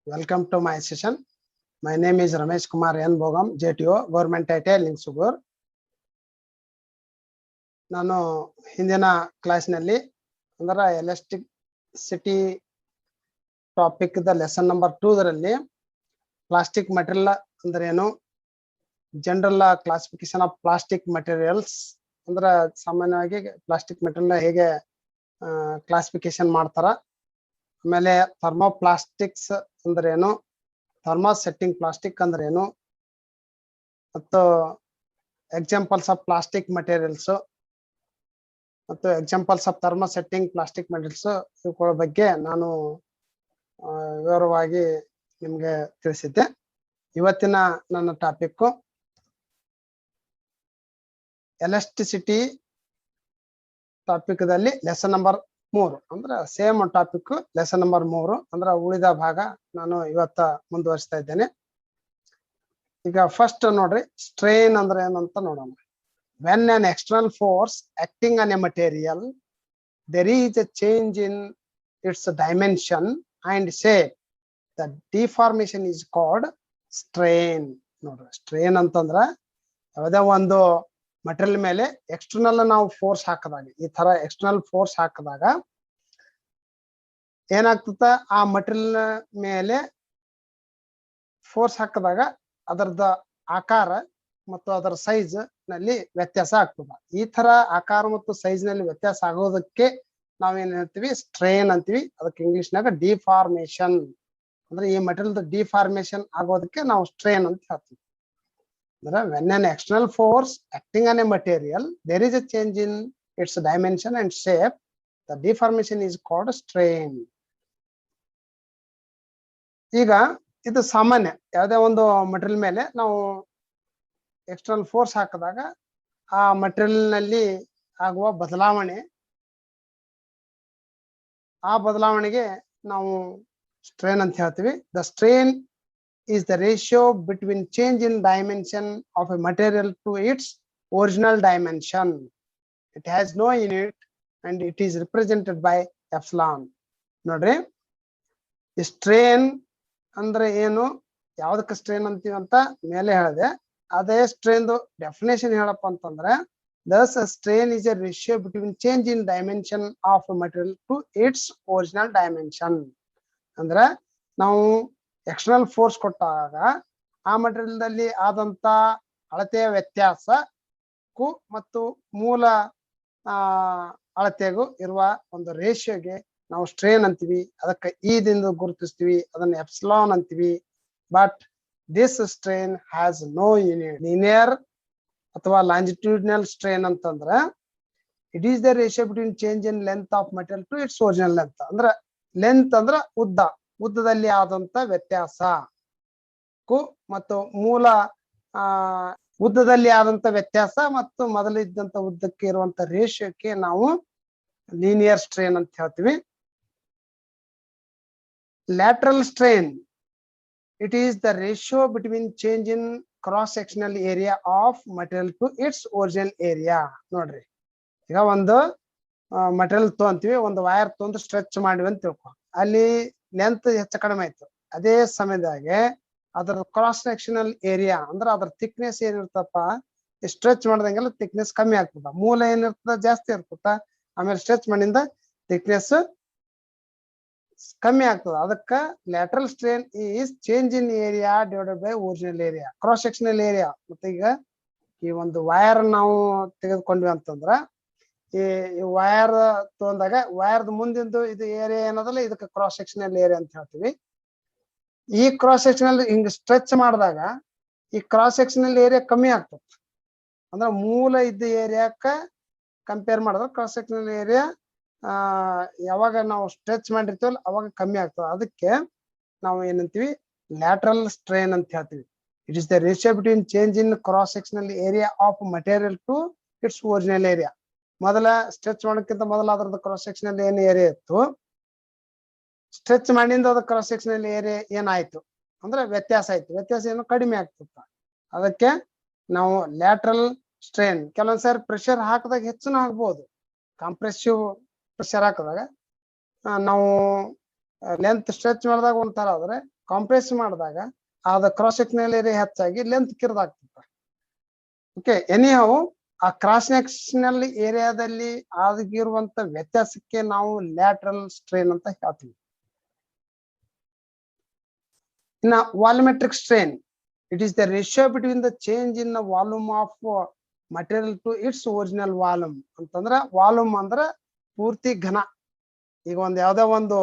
Welcome to my session. My name is Ramesh Kumar N. Bogam, JTO, Government Title, Linsugur. ನಾನು ಹಿಂದಿನ ಕ್ಲಾಸ್ನಲ್ಲಿ ಅಂದ್ರೆ electricity topic the lesson number 2 ದರಲ್ಲಿ plastic material ಅಂದ್ರೆ ಏನು, general classification of plastic materials ಅಂದ್ರೆ ಸಾಮಾನ್ಯವಾಗಿ ಪ್ಲಾಸ್ಟಿಕ್ ಮೆಟೀರಿಯಲ್ ಹೇಗೆ ಕ್ಲಾಸಿಫಿಕೇಶನ್ ಮಾಡ್ತಾರ, ಆಮೇಲೆ ಥರ್ಮೋಪ್ಲಾಸ್ಟಿಕ್ಸ್ ಅಂದ್ರೆ ಏನು, ಥರ್ಮೋಸೆಟ್ಟಿಂಗ್ ಪ್ಲಾಸ್ಟಿಕ್ ಅಂದ್ರೆ ಏನು, ಮತ್ತು ಎಕ್ಸಾಂಪಲ್ಸ್ ಆಫ್ ಪ್ಲಾಸ್ಟಿಕ್ ಮೆಟೀರಿಯಲ್ಸ್ ಮತ್ತು examples of thermosetting plastic materials ಇವುಗಳ ಬಗ್ಗೆ ನಾನು ವಿವರವಾಗಿ ನಿಮಗೆ ತಿಳಿಸಿದ್ದೆ. ಇವತ್ತಿನ ನನ್ನ ಟಾಪಿಕ್ ಎಲೆಕ್ಟ್ರಿಸಿಟಿ ಟಾಪಿಕ್ ದಲ್ಲಿ ಲೆಸನ್ ನಂಬರ್ 3 ಅಂದ್ರೆ ಸೇಮ್ ಟಾಪಿಕ್ ಲೆಸನ್ ನಂಬರ್ 3 ಅಂದ್ರೆ ಉಳಿದ ಭಾಗ ನಾನು ಇವತ್ತ ಮುಂದುವರಿಸ್ತಾ ಇದ್ದೇನೆ. ಈಗ ಫಸ್ಟ್ ನೋಡ್ರಿ, ಸ್ಟ್ರೈನ್ ಅಂದ್ರೆ ಏನಂತ ನೋಡೋಣ. When an external force acting on a material, there is a change in its dimension and shape. The deformation is called strain. ನೋಡ್ರಿ, ಸ್ಟ್ರೈನ್ ಅಂತಂದ್ರ ಯಾವುದೇ ಒಂದು ಮಟೀರಿಯಲ್ ಮೇಲೆ ಎಕ್ಸ್ಟರ್ನಲ್ ನಾವು ಫೋರ್ಸ್ ಹಾಕಿದಾಗ, ಈ ತರ ಎಕ್ಸ್ಟರ್ನಲ್ ಫೋರ್ಸ್ ಹಾಕಿದಾಗ ಏನಾಗ್ತದ, ಆ ಮಟೀರಿಯಲ್ ಮೇಲೆ ಫೋರ್ಸ್ ಹಾಕಿದಾಗ ಅದರದ ಆಕಾರ ಮತ್ತು ಅದರ ಸೈಜ್ ನಲ್ಲಿ ವ್ಯತ್ಯಾಸ ಆಗ್ತದ. ಈ ತರ ಆಕಾರ ಮತ್ತು ಸೈಜ್ ನಲ್ಲಿ ವ್ಯತ್ಯಾಸ ಆಗೋದಕ್ಕೆ ನಾವೇನ್ ಹೇಳ್ತೀವಿ, ಸ್ಟ್ರೈನ್ ಅಂತೀವಿ. ಅದಕ್ಕೆ ಇಂಗ್ಲಿಷ್ ನಾಗ ಡಿಫಾರ್ಮೇಶನ್ ಅಂದ್ರೆ ಈ ಮಟೀರಿಯಲ್ ಡಿಫಾರ್ಮೇಶನ್ ಆಗೋದಕ್ಕೆ ನಾವು ಸ್ಟ್ರೈನ್ ಅಂತ ಹೇಳ್ತೀವಿ. ಅಂದ್ರೆ when an external force acting on a material, there is a change in its dimension and shape, the deformation is called strain. ಈಗ ಇದು ಸಾಮಾನ್ಯ, ಯಾವುದೇ ಒಂದು ಮಟೀರಿಯಲ್ ಮೇಲೆ ನಾವು ಎಕ್ಸ್ಟರ್ನಲ್ ಫೋರ್ಸ್ ಹಾಕಿದಾಗ ಆ ಮಟೀರಿಯಲ್ ನಲ್ಲಿ ಆಗುವ ಬದಲಾವಣೆ, ಆ ಬದಲಾವಣೆಗೆ ನಾವು ಸ್ಟ್ರೈನ್ ಅಂತ ಹೇಳ್ತೀವಿ. The strain is the ratio between change in dimension of a material to its original dimension. It has no unit and it is represented by epsilon. ನೋಡ್ರಿ, ಈ ಸ್ಟ್ರೈನ್ ಅಂದ್ರೆ ಏನು, ಯಾವ್ದಕ್ಕೆ ಸ್ಟ್ರೈನ್ ಅಂತೀವಿ ಅಂತ ಮೇಲೆ ಹೇಳಿದೆ. ಅದೇ ಸ್ಟ್ರೈನ್ ಡೆಫಿನೇಷನ್ ಹೇಳಪ್ಪ ಅಂತಂದ್ರೆ, thus a strain is a ratio between change in dimension of a material to its original dimension. ಅಂದ್ರೆ ನಾವು ಎಕ್ಸ್ಟರ್ನಲ್ ಫೋರ್ಸ್ ಕೊಟ್ಟಾಗ ಆ ಮಟೀರಿಯಲ್ ದಲ್ಲಿ ಆದಂತ ಅಳತೆಯ ವ್ಯತ್ಯಾಸಕ್ಕೂ ಮತ್ತು ಮೂಲ ಅಳತೆಗೂ ಇರುವ ಒಂದು ರೇಷಿಯೋಗೆ ನಾವು ಸ್ಟ್ರೈನ್ ಅಂತೀವಿ. ಅದಕ್ಕೆ ದಿಂದ ಗುರುತಿಸ್ತೀವಿ, ಅದನ್ನ ಎಪ್ಸಿಲಾನ್ ಅಂತೀವಿ. But this strain has no unit. Linear ಅಥವಾ ಲಾಂಜಿಟ್ಯೂಡಿನಲ್ ಸ್ಟ್ರೈನ್ ಅಂತಂದ್ರೆ it is the ratio between change in length of material to its original length. ಅಂದ್ರೆ ಲೆಂತ್ ಅಂದ್ರೆ ಉದ್ದದಲ್ಲಿ ಆದಂತ ವ್ಯತ್ಯಾಸಕ್ಕೂ ಮತ್ತು ಮೂಲ ಉದ್ದದಲ್ಲಿ ಆದಂತ ವ್ಯತ್ಯಾಸ ಮತ್ತು ಮೊದಲಿದ್ದಂತ ಉದ್ದಕ್ಕೆ ಇರುವಂತ ರೇಷಿಯೋಕ್ಕೆ ನಾವು ಲೀನಿಯರ್ ಸ್ಟ್ರೈನ್ ಅಂತ ಹೇಳ್ತೀವಿ. Lateral strain, it is the ratio between change in cross sectional area of material to its original area. ನೋಡ್ರಿ, ಈಗ ಒಂದು ಮಟೀರಿಯಲ್ ತೊಗೊಂತೀವಿ, ಒಂದು ವೈರ್ ತೊಂದು ಸ್ಟ್ರೆಚ್ ಮಾಡಿವಿ ಅಂತ ತಿಳ್ಕೊ, ಅಲ್ಲಿ ಲೆಂತ್ ಹೆಚ್ಚು ಕಡಿಮೆ ಆಯ್ತು. ಅದೇ ಸಮಯದಾಗೆ ಅದರ ಕ್ರಾಸ್ ಸೆಕ್ಷನಲ್ ಏರಿಯಾ ಅಂದ್ರೆ ಅದರ ಥಿಕ್ನೆಸ್ ಏನಿರ್ತಪ್ಪ, ಸ್ಟ್ರೆಚ್ ಮಾಡ್ದಂಗೆಲ್ಲ ಥಿಕ್ನೆಸ್ ಕಮ್ಮಿ ಆಗ್ತದ. ಮೂಲ ಏನಿರ್ತದ ಜಾಸ್ತಿ ಇರ್ತದ, ಆಮೇಲೆ ಸ್ಟ್ರೆಚ್ ಮಾಡಿಂದ ಥಿಕ್ನೆಸ್ ಕಮ್ಮಿ ಆಗ್ತದ. ಅದಕ್ಕ lateral strain is change in area divided by original area, cross sectional area. ಮತ್ತೆ ಈಗ ಈ ಒಂದು ವೈರ್ ನಾವು ತೆಗೆದುಕೊಂಡ್ವಿ ಅಂತಂದ್ರ, ಈ ವೈರ್ ತಗೊಂಡಾಗ ವೈರ್ದ ಮುಂದಿಂದು ಇದು ಏರಿಯಾ ಏನದಲ್ಲ, ಇದಕ್ಕೆ ಕ್ರಾಸ್ ಸೆಕ್ಷನಲ್ ಏರಿಯಾ ಅಂತ ಹೇಳ್ತೀವಿ. ಈ ಕ್ರಾಸ್ ಸೆಕ್ಷನಲ್ ಹಿಂಗ್ ಸ್ಟ್ರೆಚ್ ಮಾಡಿದಾಗ ಈ ಕ್ರಾಸ್ ಸೆಕ್ಷನಲ್ ಏರಿಯಾ ಕಮ್ಮಿ ಆಗ್ತದೆ. ಅಂದ್ರೆ ಮೂಲ ಇದ್ದ ಏರಿಯಾಕ್ಕ ಕಂಪೇರ್ ಮಾಡಿದ್ರೆ ಕ್ರಾಸ್ ಸೆಕ್ಷನಲ್ ಏರಿಯಾ ಯಾವಾಗ ನಾವು ಸ್ಟ್ರೆಚ್ ಮಾಡಿರ್ತೀವಲ್ಲ ಅವಾಗ ಕಮ್ಮಿ ಆಗ್ತದೆ. ಅದಕ್ಕೆ ನಾವು ಏನಂತೀವಿ, ಲ್ಯಾಟ್ರಲ್ ಸ್ಟ್ರೈನ್ ಅಂತ ಹೇಳ್ತೀವಿ. It is the ratio between change in cross sectional area of material to its original area. ಮೊದಲ ಸ್ಟ್ರೆಚ್ ಮಾಡೋಕ್ಕಿಂತ ಮೊದಲ ಅದರದ ಕ್ರಾಸ್ ಸೆಕ್ಷನಲ್ ಏನ್ ಏರಿಯಾ ಇತ್ತು, ಸ್ಟ್ರೆಚ್ ಮಾಡಿಂದ ಅದ ಕ್ರಾಸ್ ಸೆಕ್ಷನಲ್ ಏರಿಯಾ ಏನಾಯ್ತು ಅಂದ್ರೆ ವ್ಯತ್ಯಾಸ ಆಯ್ತು. ವ್ಯತ್ಯಾಸ ಏನು ಕಡಿಮೆ ಆಗ್ತದ. ಅದಕ್ಕೆ ನಾವು ಲ್ಯಾಟ್ರಲ್ ಸ್ಟ್ರೈನ್, ಕೆಲವೊಂದ್ಸಾರಿ ಪ್ರೆಷರ್ ಹಾಕಿದಾಗ ಹೆಚ್ಚುನು ಆಗ್ಬಹುದು. ಕಾಂಪ್ರೆಸಿವ್ ಪ್ರೆಷರ್ ಹಾಕಿದಾಗ ನಾವು ಲೆಂತ್ ಸ್ಟ್ರೆಚ್ ಮಾಡಿದಾಗ ಒಂಥರ ಆದ್ರೆ ಕಾಂಪ್ರೆಸ್ ಮಾಡಿದಾಗ ಅದ ಕ್ರಾಸ್ ಸೆಕ್ಷನಲ್ ಏರಿಯಾ ಹೆಚ್ಚಾಗಿ ಲೆಂತ್ ಕಿರಿದಾಗ್ತದೆ. ಓಕೆ, ಎನಿಹೌ ಆ ಕ್ರಾಸ್ ಸೆಕ್ಷನಲ್ ಏರಿಯಾದಲ್ಲಿ ಆಗಿರುವಂತ ವ್ಯತ್ಯಾಸಕ್ಕೆ ನಾವು ಲ್ಯಾಟ್ರಲ್ ಸ್ಟ್ರೇನ್ ಅಂತ ಹೇಳ್ತೀವಿ. ಇನ್ನ volumetric strain, it is the ratio between the change in the volume of material to its original volume ಅಂತಂದ್ರ, ವಾಲ್ಯೂಮ್ ಅಂದ್ರ ಪೂರ್ತಿ ಘನ. ಈಗ ಒಂದ್ ಯಾವ್ದೋ ಒಂದು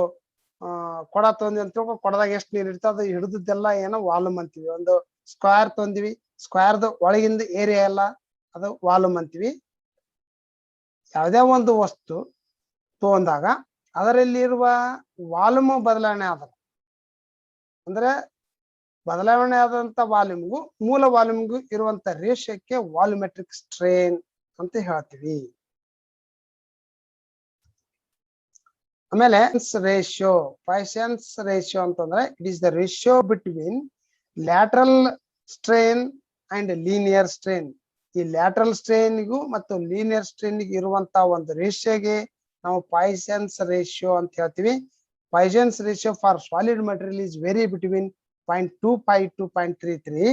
ಕೊಡ ತೊಂದ್ವಿ ಅಂತ ತಿಳ್ಕೊ, ಕೊಡದಾಗ ಎಷ್ಟು ನೀರ್ ಇರ್ತದೆ ಅದು ಹಿಡಿದದ್ದೆಲ್ಲ ಏನೋ ವಾಲ್ಯೂಮ್ ಅಂತೀವಿ. ಒಂದು ಸ್ಕ್ವೇರ್ ತೊಂದಿವಿ, ಸ್ಕ್ವೇರ್ದ ಒಳಗಿಂದ ಏರಿಯಾ ಎಲ್ಲ ಅದು ವಾಲ್ಯೂಮ್ ಅಂತೀವಿ. ಯಾವುದೇ ಒಂದು ವಸ್ತು ತಗೊಂಡಾಗ ಅದರಲ್ಲಿ ಇರುವ ವಾಲ್ಯೂಮ್ ಬದಲಾವಣೆ ಆದ ಅಂದ್ರೆ ಬದಲಾವಣೆ ಆದಂತ ವಾಲ್ಯೂಮ್ಗೂ ಮೂಲ ವಾಲ್ಯೂಮ್ಗೂ ಇರುವಂತ ರೇಷಿಯೋಕ್ಕೆ ವಾಲ್ಯೂಮೆಟ್ರಿಕ್ ಸ್ಟ್ರೇನ್ ಅಂತ ಹೇಳ್ತೀವಿ. ಆಮೇಲೆ ರೇಷಿಯೋ, ಪಾಯ್ಸನ್ಸ್ ರೇಷಿಯೋ ಅಂತಂದ್ರೆ it is the ratio between lateral strain and linear strain. ಈ ಲ್ಯಾಟ್ರಲ್ ಸ್ಟ್ರೇನ್ಗೂ ಮತ್ತು ಲೀನಿಯರ್ ಸ್ಟ್ರೇನ್ಗೆ ಇರುವಂತ ಒಂದು ರೇಷಿಯೋಗೆ ನಾವು ಪಾಯ್ಸನ್ಸ್ ರೇಷಿಯೋ ಅಂತ ಹೇಳ್ತೀವಿ. Poisson's ratio for solid material is vary between 0.25 to 0.33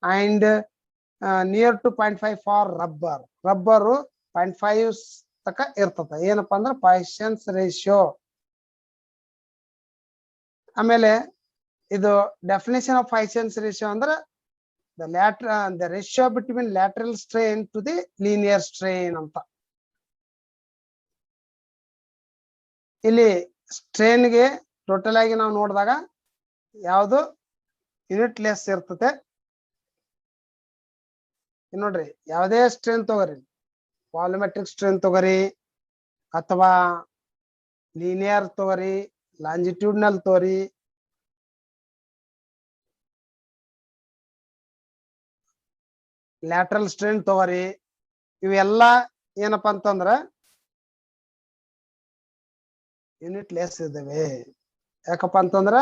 and near to 0.5 for rubber. Rubber 0.5 ತಕ ಇರ್ತದೆ. ಏನಪ್ಪಾ ಅಂದ್ರೆ ಪಾಯ್ಸನ್ಸ್ ರೇಷಿಯೋ. ಆಮೇಲೆ ಇದು ಡೆಫಿನೇಷನ್ ಆಫ್ ಪಾಯ್ಸನ್ಸ್ ರೇಷಿಯೋ ಅಂದ್ರೆ the ratio between lateral strain to the linear strain ಅಂತ. ಇಲ್ಲಿ ಸ್ಟ್ರೇನ್ ಗೆ ಟೋಟಲ್ ಆಗಿ ನಾವು ನೋಡಿದಾಗ ಯಾವುದು ಯೂನಿಟ್ ಲೆಸ್ ಇರ್ತದೆ. ನೋಡ್ರಿ, ಯಾವುದೇ ಸ್ಟ್ರೇನ್ ತಗೋರಿ, ವಾಲ್ಯೂಮೆಟ್ರಿಕ್ ಸ್ಟ್ರೇನ್ ತಗೋರಿ ಅಥವಾ ಲೀನಿಯರ್ ತಗೋರಿ, ಲಾಂಜಿಟ್ಯೂಡ್ನಲ್ ತಗೋರಿ, ಲ್ಯಾಟ್ರಲ್ ಸ್ಟ್ರೇನ್ ತಗೋರಿ, ಇವೆಲ್ಲ ಏನಪ್ಪಾ ಅಂತಂದ್ರ ಯೂನಿಟ್ ಲೆಸ್ ಇದಾವೆ. ಯಾಕಪ್ಪ ಅಂತಂದ್ರ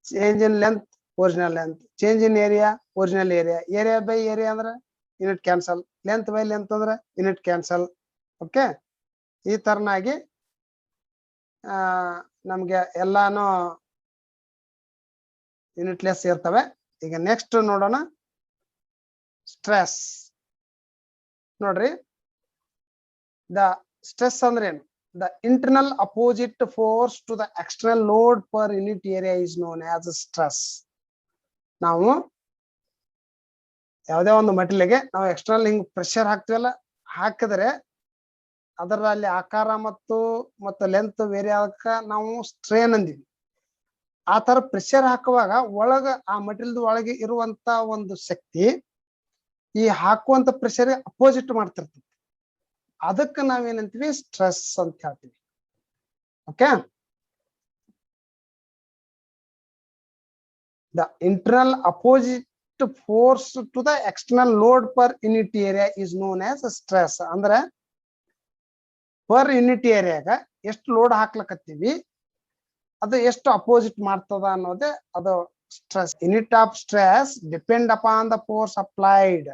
change in length original length, change in area original area, area by area ಅಂದ್ರೆ unit cancel, length by length ಅಂದ್ರೆ ಯೂನಿಟ್ ಕ್ಯಾನ್ಸಲ್. ಓಕೆ, ಈ ತರನಾಗಿ ನಮ್ಗೆ ಎಲ್ಲಾನು ಯೂನಿಟ್ ಲೆಸ್ ಇರ್ತವೆ. ಈಗ ನೆಕ್ಸ್ಟ್ ನೋಡೋಣ ಸ್ಟ್ರೆಸ್. ನೋಡ್ರಿ, ದ ಸ್ಟ್ರೆಸ್ ಅಂದ್ರೆ ಏನು? The internal opposite force to the external load per unit area is known as stress. ನಾವು ಯಾವುದೇ ಒಂದು ಮೆಟೀರಿಯಲ್ಗೆ ನಾವು ಎಕ್ಸ್ಟರ್ನಲ್ ಹಿಂಗ್ ಪ್ರೆಷರ್ ಹಾಕ್ತಿವಲ್ಲ, ಹಾಕಿದ್ರೆ ಅದರಲ್ಲಿ ಆಕಾರ ಮತ್ತು ಲೆಂತ್ ವೇರಿ ಆಗಕ್ಕ ನಾವು ಸ್ಟ್ರೇನ್ ಅಂದಿವಿ. ಆ ತರ ಪ್ರೆಷರ್ ಹಾಕುವಾಗ ಒಳಗ ಆ ಮೆಟೀರಿಯಲ್ ಒಳಗೆ ಇರುವಂತ ಒಂದು ಶಕ್ತಿ ಈ ಹಾಕುವಂತ ಪ್ರೆಷರ್ ಅಪೋಸಿಟ್ ಮಾಡ್ತಿರ್ತದೆ. ಅದಕ್ಕೆ ನಾವೇನಂತೀವಿ? ಸ್ಟ್ರೆಸ್ ಅಂತ ಹೇಳ್ತೀವಿ. Okay, the internal opposite force to the external load per unit area is known as stress. ಅಂದ್ರೆ ಪರ್ ಯೂನಿಟ್ ಏರಿಯಾಗ ಎಷ್ಟು ಲೋಡ್ ಹಾಕ್ಲಕತ್ತೀವಿ ಅದು ಎಷ್ಟು ಅಪೋಸಿಟ್ ಮಾಡ್ತದ ಅನ್ನೋದೇ ಅದು stress. Unit of stress depend upon the force applied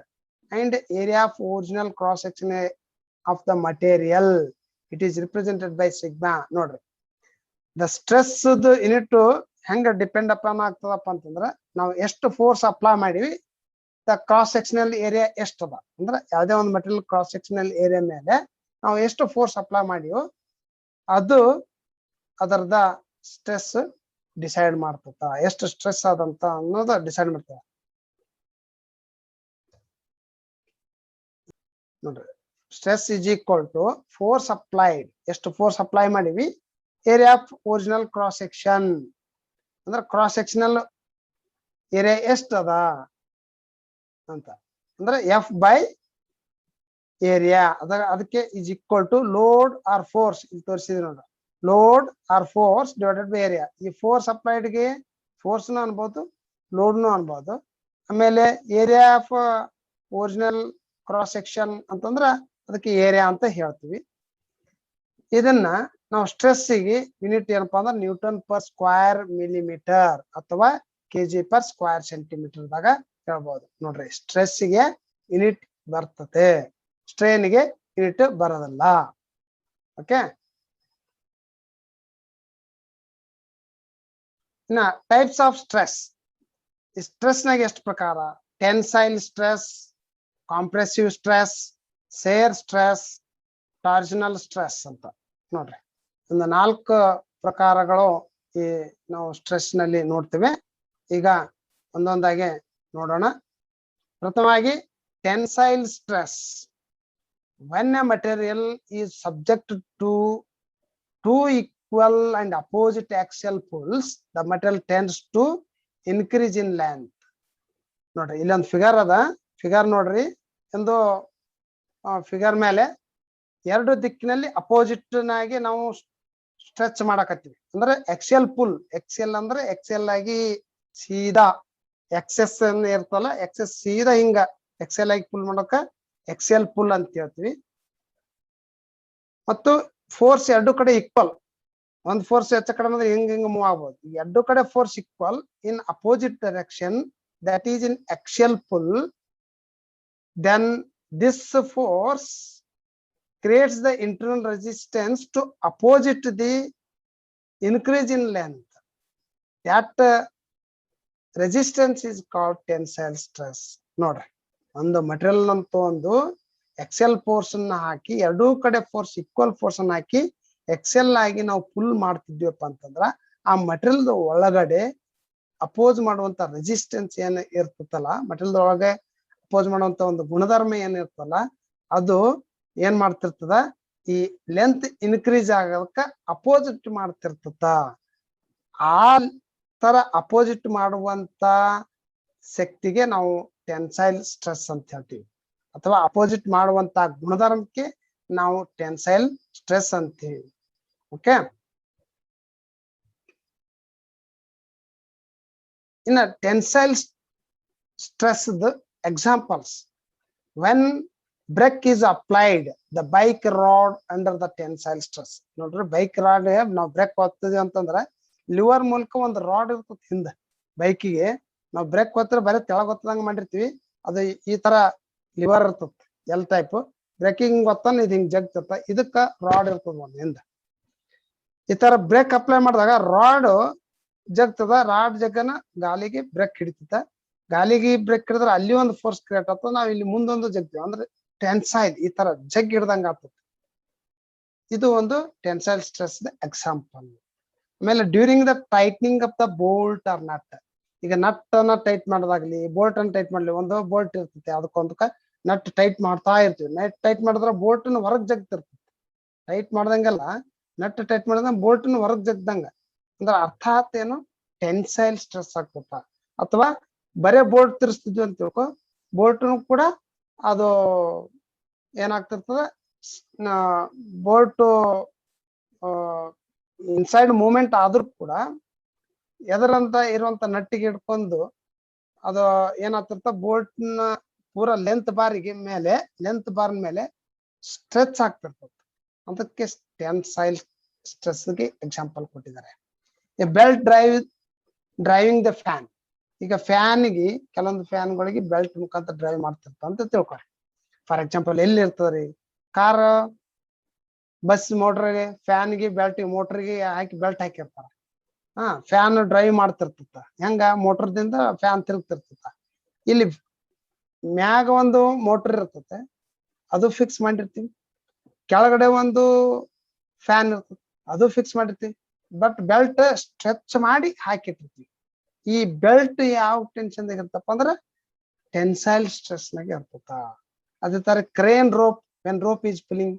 and area of original cross section of the material. It is represented by sigma. ನೋಡ್ರಿ, ದ ಸ್ಟ್ರೆಸ್ ಯೂನಿಟ್ ಹೆಂಗ ಡಿಪೆಂಡ್ ಅಪಾನ್ ಆಗ್ತದಪ್ಪ ಅಂತಂದ್ರ ನಾವು ಎಷ್ಟು ಫೋರ್ಸ್ ಅಪ್ಲೈ ಮಾಡಿವಿ, ದ ಕ್ರಾಸ್ ಸೆಕ್ಷನಲ್ ಏರಿಯಾ ಎಷ್ಟದ ಅಂದ್ರೆ ಯಾವುದೇ ಒಂದು ಮೆಟೀರಿಯಲ್ ಕ್ರಾಸ್ ಸೆಕ್ಷನಲ್ ಏರಿಯಾ ಮೇಲೆ ನಾವು ಎಷ್ಟು ಫೋರ್ಸ್ ಅಪ್ಲೈ ಮಾಡಿವೋ ಅದು ಅದರದ ಸ್ಟ್ರೆಸ್ ಡಿಸೈಡ್ ಮಾಡ್ತದ. ಎಷ್ಟು ಸ್ಟ್ರೆಸ್ ಆದಂತ ಅನ್ನೋದು ಡಿಸೈಡ್ ಮಾಡ್ತದ. ನೋಡ್ರಿ, stress is equal to force applied, ಎಷ್ಟು ಫೋರ್ಸ್ ಅಪ್ಲೈ ಮಾಡಿವಿ, area of original cross section ಅಂದ್ರೆ ಕ್ರಾಸ್ ಸೆಕ್ಷನಲ್ ಏರಿಯಾ ಎಷ್ಟು ಅದ ಅಂತ ಅಂದ್ರೆ ಎಫ್ ಬೈ ಏರಿಯಾ. ಅದಕ್ಕೆ is equal to load or force. ಇಲ್ಲಿ ತೋರಿಸಿದ್ವಿ ನೋಡ್ರಿ, load or force divided by area. ಈ ಫೋರ್ಸ್ ಅಪ್ಲೈಡ್ಗೆ ಫೋರ್ಸ್ನು ಅನ್ಬೋದು, ಲೋಡ್ನು ಅನ್ಬೋದು. ಆಮೇಲೆ area of original cross section ಅಂತಂದ್ರ ಅದಕ್ಕೆ ಏರಿಯಾ ಅಂತ ಹೇಳ್ತೀವಿ. ಇದನ್ನ ನಾವು ಸ್ಟ್ರೆಸ್ಸಿಗೆ ಯೂನಿಟ್ ಏನಪ್ಪಾ ಅಂದ್ರೆ ನ್ಯೂಟನ್ ಪರ್ ಸ್ಕ್ವೇರ್ ಮಿಲಿಮೀಟರ್ ಅಥವಾ ಕೆಜಿ ಪರ್ ಸ್ಕ್ವೇರ್ ಸೆಂಟಿಮೀಟರ್ ದಾಗ ಹೇಳ್ಬೋದು. ನೋಡ್ರಿ, ಸ್ಟ್ರೆಸ್ಸಿಗೆ ಯೂನಿಟ್ ಬರ್ತದೆ, ಸ್ಟ್ರೇನ್ಗೆ ಯೂನಿಟ್ ಬರೋದಲ್ಲ. ಓಕೆ, ಇನ್ನ ಟೈಪ್ಸ್ ಆಫ್ ಸ್ಟ್ರೆಸ್. ಈ ಸ್ಟ್ರೆಸ್ ನಾಗ ಎಷ್ಟು ಪ್ರಕಾರ? ಟೆನ್ಸೈಲ್ ಸ್ಟ್ರೆಸ್, ಕಾಂಪ್ರೆಸಿವ್ ಸ್ಟ್ರೆಸ್, ಸೇರ್ ಸ್ಟ್ರೆಸ್, ಟಾರ್ಷನಲ್ ಸ್ಟ್ರೆಸ್ ಅಂತ ನೋಡ್ರಿ. ಒಂದು 4 ಪ್ರಕಾರಗಳು ಈ ನಾವು ಸ್ಟ್ರೆಸ್ ನಲ್ಲಿ ನೋಡ್ತೇವೆ. ಈಗ ಒಂದೊಂದಾಗಿ ನೋಡೋಣ. ಪ್ರಥಮವಾಗಿ tensile stress. when a material is subject to two equal and opposite axial pulls, the material tends to increase in length. ನೋಡ್ರಿ ಇಲ್ಲೊಂದು ಫಿಗರ್ ಅದ. ಫಿಗರ್ ನೋಡ್ರಿ, ಒಂದು ಫಿಗರ್ ಮೇಲೆ 2 ದಿಕ್ಕಿನಲ್ಲಿ ಅಪೋಸಿಟ್ ನಾಗಿ ನಾವು ಸ್ಟ್ರೆಚ್ ಮಾಡಕತ್ತೀವಿ. ಅಂದ್ರೆ ಎಕ್ಸೆಲ್ ಪುಲ್. ಎಕ್ಸೆಲ್ ಅಂದ್ರೆ ಎಕ್ಸೆಲ್ ಆಗಿ ಸೀದಾ ಎಕ್ಸೆಸ್ ಇರ್ತಲ್ಲ, ಎಕ್ಸೆಸ್ ಸೀದಾ ಹಿಂಗ ಎಕ್ಸೆಲ್ ಆಗಿ ಪುಲ್ ಮಾಡಕ ಎಕ್ಸೆಲ್ ಪುಲ್ ಅಂತ ಹೇಳ್ತೀವಿ. ಮತ್ತು ಫೋರ್ಸ್ 2 ಕಡೆ ಈಕ್ವಲ್. ಒಂದು ಫೋರ್ಸ್ ಹೆಚ್ಚು ಕಡಿಮೆ ಅಂದ್ರೆ ಹಿಂಗ ಮೂವ್ ಆಗ್ಬೋದು. 2 ಕಡೆ force equal in opposite direction, that is in axial pull, then this force creates the internal resistance to opposite the increase in length. That resistance is called tensile stress. ನೋಡ್ರಿ, ಒಂದು material ಅಂತ ಒಂದು Excel force ಅನ್ನ ಹಾಕಿ 2 ಕಡೆ force equal force ಅನ್ನ ಹಾಕಿ Excel ಆಗಿ ನಾವು full ಮಾಡ್ತಿದ್ವಿಪ್ಪ ಅಂತಂದ್ರ ಆ ಮಟೀರಿಯಲ್ ಒಳಗಡೆ ಅಪೋಸ್ ಮಾಡುವಂತ ರೆಸಿಸ್ಟೆನ್ಸ್ ಏನ್ ಇರ್ತದಲ್ಲ, ಮಟೀರಿಯಲ್ ಒಳಗೆ ಅಪೋಸ್ ಮಾಡುವಂತ ಒಂದು ಗುಣಧರ್ಮ ಏನ್ ಇರ್ತಲ್ಲ, ಅದು ಏನ್ ಮಾಡ್ತಿರ್ತದ, ಈ ಲೆಂತ್ ಇನ್ಕ್ರೀಸ್ ಆಗೋದಕ್ಕ ಅಪೋಸಿಟ್ ಮಾಡ್ತಿರ್ತದ. ಆ ತರ ಅಪೋಸಿಟ್ ಮಾಡುವಂತ ಶಕ್ತಿಗೆ ನಾವು ಟೆನ್ಸೈಲ್ ಸ್ಟ್ರೆಸ್ ಅಂತ ಹೇಳ್ತೀವಿ, ಅಥವಾ ಅಪೋಸಿಟ್ ಮಾಡುವಂತ ಗುಣಧರ್ಮಕ್ಕೆ ನಾವು ಟೆನ್ಸೈಲ್ ಸ್ಟ್ರೆಸ್ ಅಂತೀವಿ. ಓಕೆ. ಇನ್ನ tensile stress examples. when brake is applied, the bike rod under the tensile stress. ನೋಡ್ರಿ, ಬೈಕ್ ರಾಡ್ ನಾವು ಬ್ರೇಕ್ ಒತ್ತಿದ್ವಿ ಅಂತಂದ್ರೆ ಲಿವರ್ ಮೂಲಕ ಒಂದು ರಾಡ್ ಇರ್ತದೆ ಹಿಂದೆ. ಬೈಕಿಗೆ ನಾವು ಬ್ರೇಕ್ ಒತ್ತಿದ್ರೆ ಬರೀ ತೆಳಗ್ ಒತ್ತದಂಗ ಮಾಡಿರ್ತೀವಿ, ಅದು ಈ ತರ ಲಿವರ್ ಇರ್ತದೆ, ಎಲ್ ಟೈಪ್. ಬ್ರೇಕಿಂಗ್ ಒತ್ತನ ಇದು ಹಿಂಗ್ ಜಗ್ತಿರ್ತ, ಇದಕ್ಕ ರಾಡ್ ಇರ್ತದ ಒಂದು ಹಿಂದೆ. ಈ ತರ ಬ್ರೇಕ್ ಅಪ್ಲೈ ಮಾಡಿದಾಗ ರಾಡ್ ಜಗ್ತದ. ರಾಡ್ ಜಗ್ಗನ ಗಾಲಿಗೆ ಬ್ರೇಕ್ ಹಿಡಿತದ. ಗಾಲಿಗೆ ಬ್ರೇಕ್ ಹಿಡಿದ್ರೆ ಅಲ್ಲಿ ಒಂದು ಫೋರ್ಸ್ ಕ್ರಿಯೇಟ್ ಆಗ್ತದೆ. ನಾವು ಇಲ್ಲಿ ಮುಂದೊಂದು ಜಗ್ತೀವಿ ಅಂದ್ರೆ ಟೆನ್ಸೈಲ್ ಈ ತರ ಜಗ್ ಹಿಡ್ದಂಗ ಆಗ್ತದೆ. ಇದು ಒಂದು ಟೆನ್ಸೈಲ್ ಸ್ಟ್ರೆಸ್ ಎಕ್ಸಾಂಪಲ್. ಆಮೇಲೆ during the tightening of the bolt or nut. ಈಗ ನಟ್ ಅನ್ನ ಟೈಟ್ ಮಾಡೋದಾಗ್ಲಿ, ಬೋಲ್ಟ್ ಅನ್ನ ಟೈಟ್ ಮಾಡ್ಲಿ, ಒಂದು ಬೋಲ್ಟ್ ಇರ್ತೈತಿ, ಅದಕ್ಕೊಂದಕ್ಕ ನಟ್ ಟೈಟ್ ಮಾಡ್ತಾ ಇರ್ತೀವಿ. ನಟ್ ಟೈಟ್ ಮಾಡಿದ್ರೆ ಬೋಲ್ಟ್ ಹೊರಗ್ ಜಗ್ತಿರ್ತೈತಿ. ಟೈಟ್ ಮಾಡ್ದಂಗೆಲ್ಲ ನಟ್ ಟೈಟ್ ಮಾಡಿದ್ರೆ ಬೋಲ್ಟ್ ಹೊರಗ್ ಜಗ್ದಂಗ. ಅಂದ್ರೆ ಅರ್ಥಾತ್ ಏನು, ಟೆನ್ಸೈಲ್ ಸ್ಟ್ರೆಸ್ ಆಗ್ತದ. ಅಥವಾ ಬರೇ ಬೋಲ್ಟ್ ತಿರ್ಸ್ತಿದ್ವಿ ಅಂತ ತಿಳ್ಕೊ, ಬೋಲ್ಟ್ ಕೂಡ ಅದು ಏನಾಗ್ತಿರ್ತದ, ಬೋಲ್ಟ್ ಇನ್ಸೈಡ್ ಮೂವ್ಮೆಂಟ್ ಆದ್ರೂ ಕೂಡ ಎದರಂತ ಇರುವಂತ ನಟ್ಟಿಗೆ ಹಿಡ್ಕೊಂಡು ಅದು ಏನಾಗ್ತಿರ್ತ, ಬೋಲ್ಟ್ ನ ಪೂರಾ ಲೆಂತ್ ಬಾರ್ ಮೇಲೆ ಸ್ಟ್ರೆಚ್ ಆಗ್ತಿರ್ತದೆ. ಅದಕ್ಕೆ ಟೆನ್ಸೈಲ್ ಸ್ಟ್ರೆಸ್ ಗೆ ಎಕ್ಸಾಂಪಲ್ ಕೊಟ್ಟಿದ್ದಾರೆ. A belt driving the fan. ಈಗ ಫ್ಯಾನ್ಗೆ ಕೆಲವೊಂದು ಫ್ಯಾನ್ಗಳಿಗೆ ಬೆಲ್ಟ್ ಮುಖಾಂತರ ಡ್ರೈವ್ ಮಾಡ್ತಿರ್ತ ಅಂತ ತಿಳ್ಕೊರಿ. ಫಾರ್ ಎಕ್ಸಾಂಪಲ್ ಎಲ್ಲಿ ಇರ್ತದ್ರಿ, ಕಾರ್, ಬಸ್, ಮೋಟರ್ಗೆ ಫ್ಯಾನ್ಗೆ ಬೆಲ್ಟ್, ಮೋಟರ್ಗೆ ಹಾಕಿ ಬೆಲ್ಟ್ ಹಾಕಿರ್ತಾರ. ಫ್ಯಾನ್ ಡ್ರೈವ್ ಮಾಡ್ತಿರ್ತದ. ಹೆಂಗ, ಮೋಟರ್ದಿಂದ ಫ್ಯಾನ್ ತಿರುಗ್ತಿರ್ತದ. ಇಲ್ಲಿ ಮ್ಯಾಗ ಒಂದು ಮೋಟರ್ ಇರ್ತದೆ, ಅದು ಫಿಕ್ಸ್ ಮಾಡಿರ್ತೀವಿ. ಕೆಳಗಡೆ ಒಂದು ಫ್ಯಾನ್ ಇರ್ತದೆ, ಅದು ಫಿಕ್ಸ್ ಮಾಡಿರ್ತೀವಿ. ಬಟ್ ಬೆಲ್ಟ್ ಸ್ಟ್ರೆಚ್ ಮಾಡಿ ಹಾಕಿಟ್ಟಿರ್ತೀವಿ. ಈ ಬೆಲ್ಟ್ ಯಾವ ಟೆನ್ಷನ್ ಇರ್ತಪ್ಪ ಅಂದ್ರೆ ಟೆನ್ಸೈಲ್ ಸ್ಟ್ರೆಸ್ ನಾಗ ಇರ್ತದ. ಅದೇ ತರ crane rope, when rope is pulling.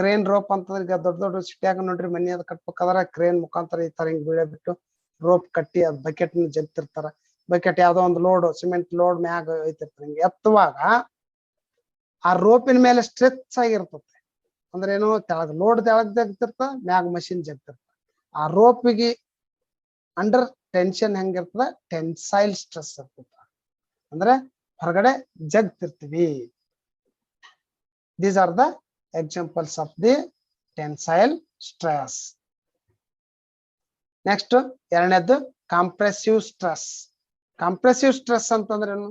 Crane rope ಅಂತಂದ್ರೆ ಈಗ ದೊಡ್ಡ ದೊಡ್ಡ ಸಿಟಿಯಾಗ ನೋಡ್ರಿ, ಮನಿ ಅದ್ ಕಟ್ಬೇಕಾದ್ರೆ ಕ್ರೇನ್ ಮುಖಾಂತರ ಈ ತರ ಹಿಂಗ್ ಬೀಳೆ ಬಿಟ್ಟು ರೋಪ್ ಕಟ್ಟಿ ಅದ್ ಬಕೆಟ್ ಜಗ್ತಿರ್ತಾರ. ಬಕೆಟ್ ಯಾವ್ದೋ ಒಂದು ಲೋಡ್, ಸಿಮೆಂಟ್ ಲೋಡ್ ಮ್ಯಾಗ ಐತಿರ್ತಾರೆ. ಹಿಂಗೆ ಎತ್ತುವಾಗ ಆ ರೋಪಿನ ಮೇಲೆ ಸ್ಟ್ರೆಚ್ ಆಗಿರ್ತದೆ. ಅಂದ್ರೆ ಏನು, ಲೋಡ್ ತೆಳಗ್ ಜಗ್ತಿರ್ತ, ಮ್ಯಾಗ ಮಷಿನ್ ಜಗ್ತಿರ್ತ. ಆ ರೋಪಿಗೆ ಅಂಡರ್ ಟೆನ್ಷನ್ ಹೆಂಗಿರ್ತದ, ಟೆನ್ಸೈಲ್ ಸ್ಟ್ರೆಸ್ ಇರ್ತದ. ಅಂದ್ರೆ ಹೊರಗಡೆ ಜಗ್ತಿರ್ತೀವಿ. These are the examples of the tensile stress. Next ಎರಡನೇದ್ದು ಕಾಂಪ್ರೆಸಿವ್ ಸ್ಟ್ರೆಸ್. ಕಾಂಪ್ರೆಸಿವ್ ಸ್ಟ್ರೆಸ್ ಅಂತಂದ್ರೆ ಏನು,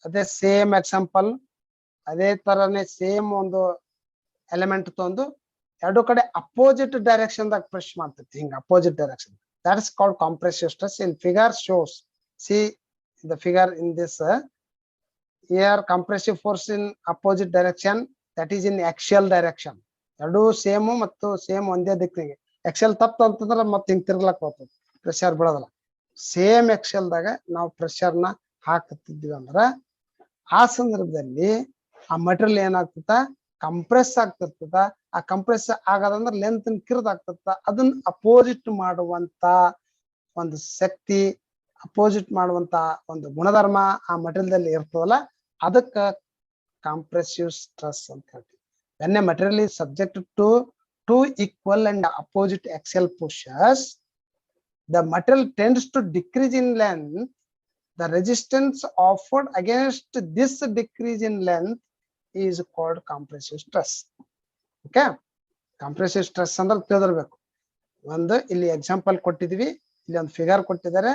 ಅದೇ ಸೇಮ್ ಎಕ್ಸಾಂಪಲ್, ಅದೇ ತರನೇ ಸೇಮ್ ಒಂದು ಎಲಿಮೆಂಟ್ ತಂದು 2 ಕಡೆ ಅಪೋಸಿಟ್ ಡೈರೆಕ್ಷನ್ ದಾಗ ಪ್ರೆಸ್ ಮಾಡ್ತೈತಿ. ಹಿಂಗ opposite direction that is called compressive stress. In figure shows, see the figure in this here, compressive force in opposite direction, that is in axial direction. ಎರಡು same ಮತ್ತು same ಒಂದೇ ದಿಕ್ಕಿಗೆ. Excel ತಪ್ಪು ಅಂತಂದ್ರೆ ಮತ್ತೆ ಹಿಂಗ್ ತಿರ್ಗ್ಲಕ್ ಬರ್ತದೆ, ಪ್ರೆಷರ್ ಬಿಡೋದಿಲ್ಲ. ಸೇಮ್ ಎಕ್ಸೆಲ್ದಾಗ ನಾವು ಪ್ರೆಷರ್ನ ಹಾಕುತ್ತಿದ್ವಿ ಅಂದ್ರ ಆ ಸಂದರ್ಭದಲ್ಲಿ ಆ ಮಟೀರಿಯಲ್ ಏನಾಗ್ತದ, ಕಂಪ್ರೆಸ್ ಆಗ್ತಿರ್ತದ. ಆ ಕಂಪ್ರೆಸ್ ಆಗದಂದ್ರ ಲೆಂತ್ ಕಿರ್ದ್ ಆಗ್ತದ. ಅದನ್ನ ಅಪೋಸಿಟ್ ಮಾಡುವಂತ ಒಂದು ಶಕ್ತಿ, ಅಪೋಸಿಟ್ ಮಾಡುವಂತ ಒಂದು ಗುಣಧರ್ಮ ಆ ಮಟೀರಿಯಲ್ ಇರ್ತದಲ್ಲ, ಅದಕ್ಕ compressive stress ಅಂತ ಹೇಳ್ತೀವಿ. When a material is subjected to two equal and opposite axial pushes, the material tends to decrease in length. The resistance offered against this decrease in length is called compressive stress. Okay, compressive stress ಅಂದ್ರೆ ತಿಳಿದಿರಬೇಕು. ಒಂದು ಇಲ್ಲಿ example ಕೊಟ್ಟಿದ್ವಿ, ಇಲ್ಲಿ ಒಂದು figure ಕೊಟ್ಟಿದ್ದಾರೆ,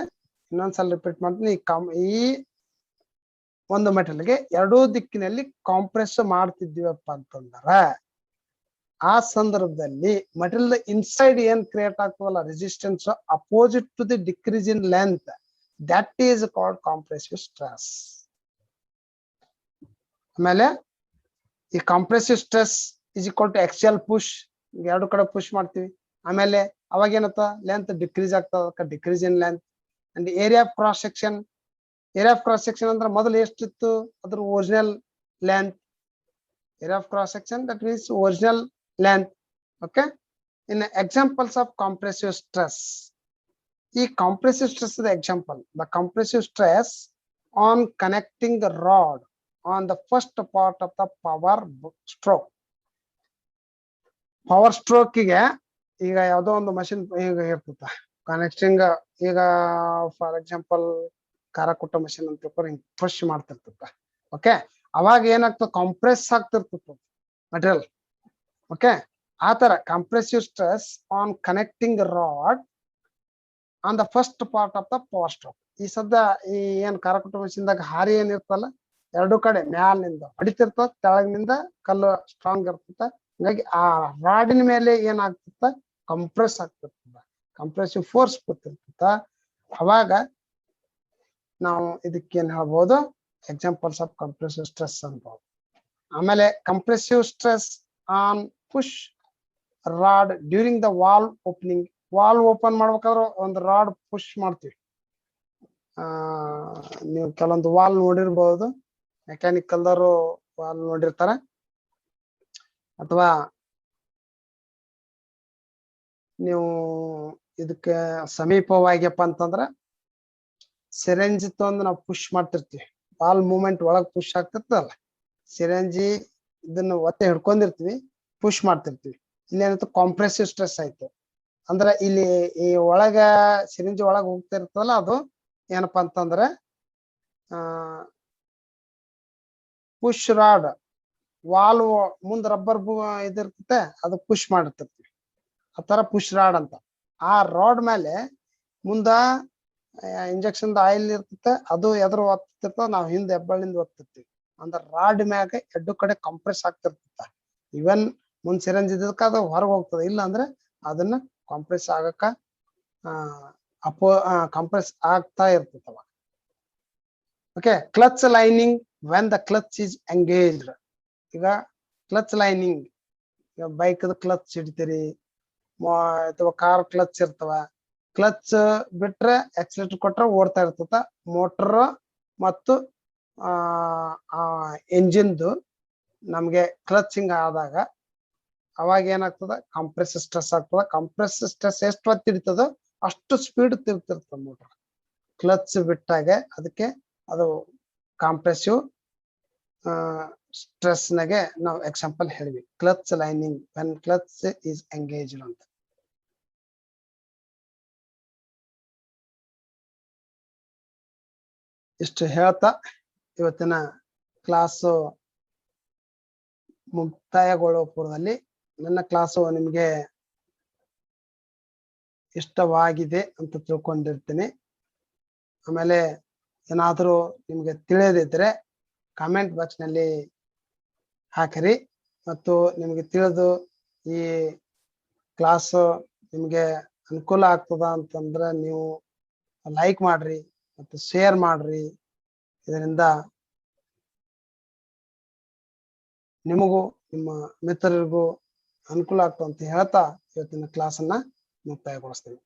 ಇನ್ನೊಂದ್ಸಲ repeat ಮಾಡ್ತೀನಿ. ಈ ಒಂದು ಮೆಟೀರಿಯಲ್ಗೆ ಎರಡೂ ದಿಕ್ಕಿನಲ್ಲಿ ಕಾಂಪ್ರೆಸ್ ಮಾಡ್ತಿದ್ದೀವಪ್ಪ ಅಂತಂದ್ರೆ ಆ ಸಂದರ್ಭದಲ್ಲಿ ಮೆಟೀರಿಯಲ್ ಇನ್ಸೈಡ್ ಏನ್ ಕ್ರಿಯೇಟ್ ಆಗ್ತದಲ್ಲ resistance opposite to the decrease in length, that is called compressive stress. ಆಮೇಲೆ ಈ compressive stress is equal to axial push, ಎರಡು ಕಡೆ ಪುಷ್ ಮಾಡ್ತೀವಿ. ಆಮೇಲೆ ಅವಾಗ ಏನತ್ತ ಲೆಂತ್ ಡಿಕ್ರೀಸ್ ಆಗ್ತದ, decrease in length. And area of cross section, area of cross section ಅಂದ್ರೆ ಮೊದಲು ಎಷ್ಟಿತ್ತು ಅದ್ರ original length. Area of cross section that means original length. Okay, in examples of compressive stress. ಈ compressive stress example, the compressive stress on connecting the rod on the first part of the power stroke. Power ಸ್ಟ್ರೋಕ್ಗೆ ಈಗ ಯಾವುದೋ ಒಂದು machine ಈಗ ಇರ್ತದ connecting, ಈಗ for example ಖಾರ ಕುಟ್ಟ machine ಅಂತ ಹಿಂಗ್ ಪುಷ್ ಮಾಡ್ತಿರ್ತದ. ಓಕೆ, ಅವಾಗ ಏನಾಗ್ತದೆ ಕಂಪ್ರೆಸ್ ಆಗ್ತಿರ್ತದ ಮಟೀರಿಯಲ್. ಓಕೆ, ಆತರ compressive stress on connecting rod on the first part of the power stroke. ಈ ಸದ್ದ ಈ ಏನ್ ಖಾರ ಕುಟ್ಟ ಮಷಿನ್ದಾಗ ಹಾರಿ ಏನ್ ಇರ್ತಲ್ಲ, ಎರಡು ಕಡೆ ಮ್ಯಾಲಿನಿಂದ ಹೊಡಿತಿರ್ತದ, ತೆಳಗಿನಿಂದ ಕಲ್ಲು ಸ್ಟ್ರಾಂಗ್ ಇರ್ತದ. ಹಂಗಾಗಿ ಆ ರಾಡಿನ ಮೇಲೆ ಏನಾಗ್ತದ ಕಂಪ್ರೆಸ್ ಆಗ್ತಿರ್ತದ, ಕಂಪ್ರೆಸಿವ್ ಫೋರ್ಸ್ ಗೊತ್ತಿರ್ತದ. ಅವಾಗ ನಾವು ಇದಕ್ಕೇನ್ ಹೇಳ್ಬೋದು, ಎಕ್ಸಾಂಪಲ್ಸ್ ಆಫ್ ಕಂಪ್ರೆಸಿವ್ ಸ್ಟ್ರೆಸ್ ಅನ್ಬೋದು. ಆಮೇಲೆ compressive stress on push rod during the wall opening. Wall open ಮಾಡ್ಬೇಕಾದ್ರೆ ಒಂದು ರಾಡ್ ಪುಷ್ ಮಾಡ್ತೀವಿ. ನೀವು ಕೆಲವೊಂದು ವಾಲ್ ನೋಡಿರ್ಬಹುದು, ಮೆಕ್ಯಾನಿಕಲ್ದವರು ವಾಲ್ ನೋಡಿರ್ತಾರ. ಅಥವಾ ನೀವು ಇದಕ್ಕೆ ಸಮೀಪವಾಗಿಯಪ್ಪ ಅಂತಂದ್ರ ಸಿರೆಂಜ್ ತಂದು ನಾವು ಪುಷ್ ಮಾಡ್ತಿರ್ತೀವಿ. ವಾಲ್ ಮೂವ್ಮೆಂಟ್ ಒಳಗ್ ಪುಷ್ ಆಗ್ತಿರ್ತಲ್ಲ, ಸಿರೆಂಜಿ ಇದನ್ನ ಒತ್ತೆ ಹಿಡ್ಕೊಂಡಿರ್ತೀವಿ, ಪುಷ್ ಮಾಡ್ತಿರ್ತೀವಿ. ಇಲ್ಲಿ ಏನಾಯ್ತು ಕಾಂಪ್ರೆಸಿವ್ ಸ್ಟ್ರೆಸ್ ಆಯ್ತು ಅಂದ್ರೆ ಇಲ್ಲಿ ಈ ಒಳಗ ಸಿರಿಂಜಿ ಒಳಗ ಹೋಗ್ತಿರ್ತದಲ್ಲ, ಅದು ಏನಪ್ಪಾ ಅಂತಂದ್ರೆ ಪುಷ್ ರಾಡ್, ವಾಲ್ ಮುಂದ್ ರಬ್ಬರ್ ಇದಿರ್ತತೆ, ಅದು ಪುಷ್ ಮಾಡಿರ್ತಿರ್ತೀವಿ. ಆ ತರ ಪುಷ್ ರಾಡ್ ಅಂತ. ಆ ರಾಡ್ ಮೇಲೆ ಮುಂದ ಇಂಜೆಕ್ಷನ್ ಆಯಿಲ್ ಇರ್ತತೆ, ಅದು ಎದುರು ಒತ್ತಿರ್ತದ, ನಾವು ಹಿಂದೆ ಹೆಬ್ಬಳ್ಳಿಂದ ಒತ್ತಿರ್ತೀವಿ. ಅಂದ್ರೆ ರಾಡ್ ಮ್ಯಾಗ ಎರಡು ಕಡೆ ಕಂಪ್ರೆಸ್ ಆಗ್ತಿರ್ತದ. ಇವನ್ ಮುಂದ್ ಸಿರಂಜ್ ಇದಕ್ಕ ಅದು ಹೊರಗೆ ಹೋಗ್ತದೆ, ಇಲ್ಲ ಅಂದ್ರೆ ಅದನ್ನ ಕಾಂಪ್ರೆಸ್ ಆಗಕ್ಕ ಕಂಪ್ರೆಸ್ ಆಗ್ತಾ ಇರ್ತದವ. Okay, clutch lining when the clutch is engaged. ಈಗ ಕ್ಲಚ್ ಲೈನಿಂಗ್, ಬೈಕ್ದ ಕ್ಲಚ್ ಹಿಡಿತೀರಿ ಅಥವಾ ಕಾರ್ ಕ್ಲಚ್ ಇರ್ತವ. ಕ್ಲಚ್ ಬಿಟ್ರೆ ಆಕ್ಸಿಲೇಟರ್ ಕೊಟ್ರೆ ಓಡ್ತಾ ಇರ್ತದ. ಮೋಟರ್ ಮತ್ತು ಎಂಜಿನ್ದು ನಮ್ಗೆ ಕ್ಲಚಿಂಗ್ ಆದಾಗ ಅವಾಗ ಏನಾಗ್ತದ ಕಂಪ್ರೆಸ್ ಸ್ಟ್ರೆಸ್ ಆಗ್ತದ. ಕಂಪ್ರೆಸ್ ಸ್ಟ್ರೆಸ್ ಎಷ್ಟು ಹೊತ್ತು ಹಿಡಿತದೋ ಅಷ್ಟು ಸ್ಪೀಡ್ ತಿರ್ತಿರ್ತದ ಮೋಟರ್. ಕ್ಲಚ್ ಬಿಟ್ಟಾಗ ಅದಕ್ಕೆ ಅದು ಕಾಂಪ್ರೆಸಿವ್ ಸ್ಟ್ರೆಸ್ ನಾಗೆ ನಾವು ಎಕ್ಸಾಂಪಲ್ ಹೇಳಿವಿ, clutch lining when clutch is engaged ಅಂತ. ಇಷ್ಟು ಹೇಳ್ತಾ ಇವತ್ತಿನ ಕ್ಲಾಸು ಮುಕ್ತಾಯಗೊಳ್ಳೋ ಪೂರ್ವದಲ್ಲಿ ನನ್ನ ಕ್ಲಾಸು ನಿಮಗೆ ಇಷ್ಟವಾಗಿದೆ ಅಂತ ತಿಳ್ಕೊಂಡಿರ್ತೀನಿ. ಆಮೇಲೆ ಏನಾದರೂ ನಿಮ್ಗೆ ತಿಳಿಯದಿದ್ರೆ ಕಾಮೆಂಟ್ ಬಾಕ್ಸ್ ನಲ್ಲಿ ಹಾಕಿರಿ. ಮತ್ತು ನಿಮಗೆ ತಿಳಿದು ಈ ಕ್ಲಾಸ್ ನಿಮಗೆ ಅನುಕೂಲ ಆಗ್ತದ ಅಂತಂದ್ರ ನೀವು ಲೈಕ್ ಮಾಡ್ರಿ ಮತ್ತು ಶೇರ್ ಮಾಡ್ರಿ. ಇದರಿಂದ ನಿಮಗೂ ನಿಮ್ಮ ಮಿತ್ರರಿಗೂ ಅನುಕೂಲ ಆಗ್ತದೆ ಅಂತ ಹೇಳ್ತಾ ಇವತ್ತಿನ ಕ್ಲಾಸನ್ನ ಮುಕ್ತಾಯಗೊಳಿಸ್ತೀನಿ.